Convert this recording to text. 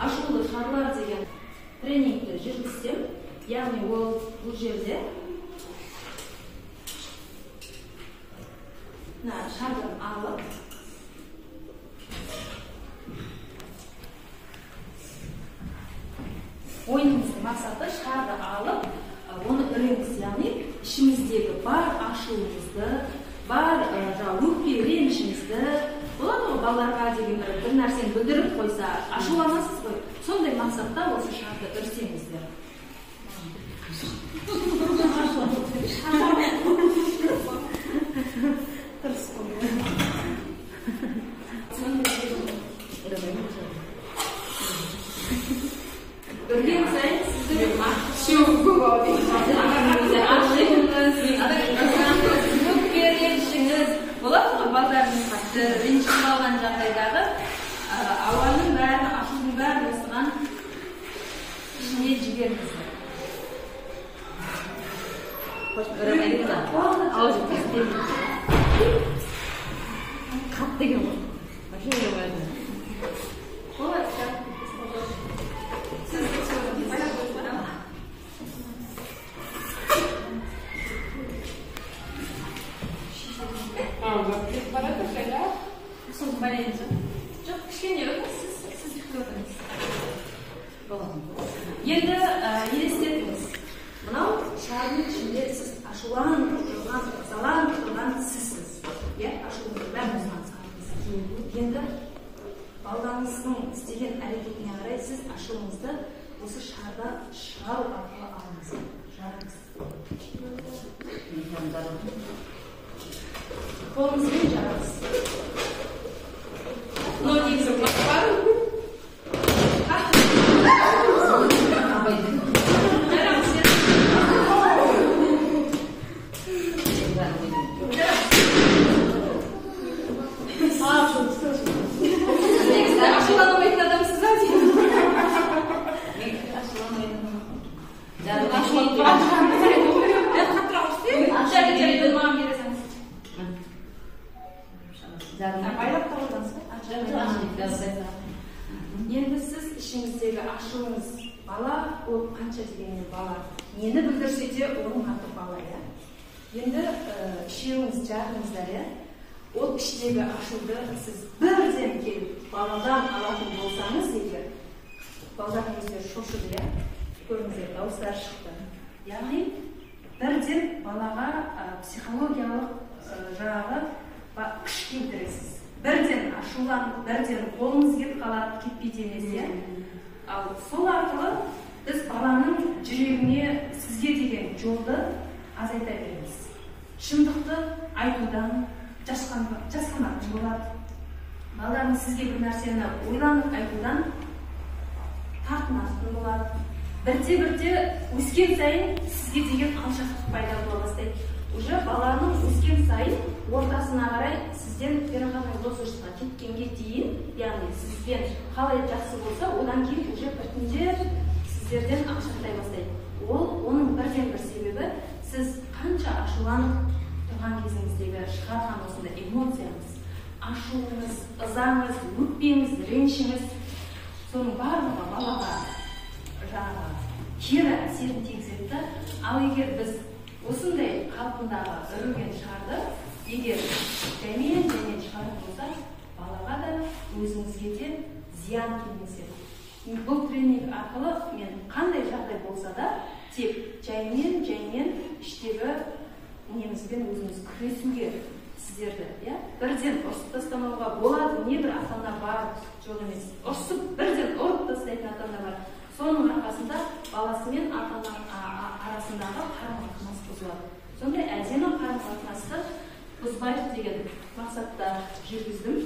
ашулы шарлар деген тренингті жүргізсем, яғни ол бұл жерде шарды алып, ойынымыздың мақсаты шарды алып, оны үреміз, яғни ішіміздегі бар ашуымызды, бар өкпе ренішімізді, болады ғой, балаларға деген бір нәрсені білдіріп қойса, ашуланасыз ғой. Сондай мақсатта осы шарды үрсеңіздер. Үрген сайын сіздің өкпе ренішіңіз болады ғой, балдарыңыз қатты ренішіп алған жағдайдағы ауаның бәрі, ашудың бәрі осыған ішіне жіберіңіздер. Қап деген ғой. Машина бәрі. Жоқ, кішкене сіз күтіп енді елестетіңіз. Мынау шардың ішінде сіз ашуланып тұрған, ызаланып тұрған сізсіз. Ашуыңызды бәріміз аңсаңыз. Енді балаңыздың істеген әрекетіне қарай сіз ашуыңызды осы шарда шығару арқылы алыңыз. Жарыңыз. Қолыңызбен жарыңыз. Негізі бар. Енді сіз ішіңіздегі ашуыңыз бала, ол қанша дегенмен бала. Нені білдірсе де оның аты бала. Енді ішеуіңіз жағыңыздар, ол іштегі ашуды сіз бірден келіп баладан алатын болсаңыз, егер баладан өздері шошыды, көріңіздер, дауыстар шықты. Яғни бірден балаға психологиялық жағы күш келтіресіз. Бірден ашуланып, бірден қолыңыз кетіп қалады, кетпейді емес. Ал сол арқылы біз баланың жүрегіне сізге деген жолды азайта береміз. Шындықты айтудан жасқанатын болады. Баланың сізге бір нәрсені ойланып айтудан тартынатын болады. Бірте-бірте өскен сайын сізге деген алшақтық пайда бола бастайды. Уже баланың өскен сайын ортасына қарай сізден переходной возрастқа кеткенге дейін, яғни сізбен қалай жақсы болса, одан кейін уже біртіндеп сіздерден алшақтай бастайды. Оның бірден бір себебі, сіз қанша ашуланып тұрған кезіңіздегі шығарған осындай эмоцияңыз, ашуыңыз, ызаңыз, өкпеңіз, ренішіңіз, соның барлығы балаға кері әсерін тигізеді. Ал егер біз осындай қалпындағы үрген шарды егер жәймен шығарып болса, балаға да өзіңізге де зиян келмесе. Бұл тренинг арқылы мен қандай жағдай болса да, тек жәймен іштегі немізбен өзіңіз күресуге сіздерді, бірден ұрсып тастамауға болады. Не бір ата-ана бар, жоқ емес. Ұрсып бірден ұрып тастайтын ата-ана бар. Соның арқасында баласы мен ата-ана арасындағы қарым-қатынас бұзылады. Сондай әдемі қарым-қатынасты бұзбайық деген мақсатта жүргіздім.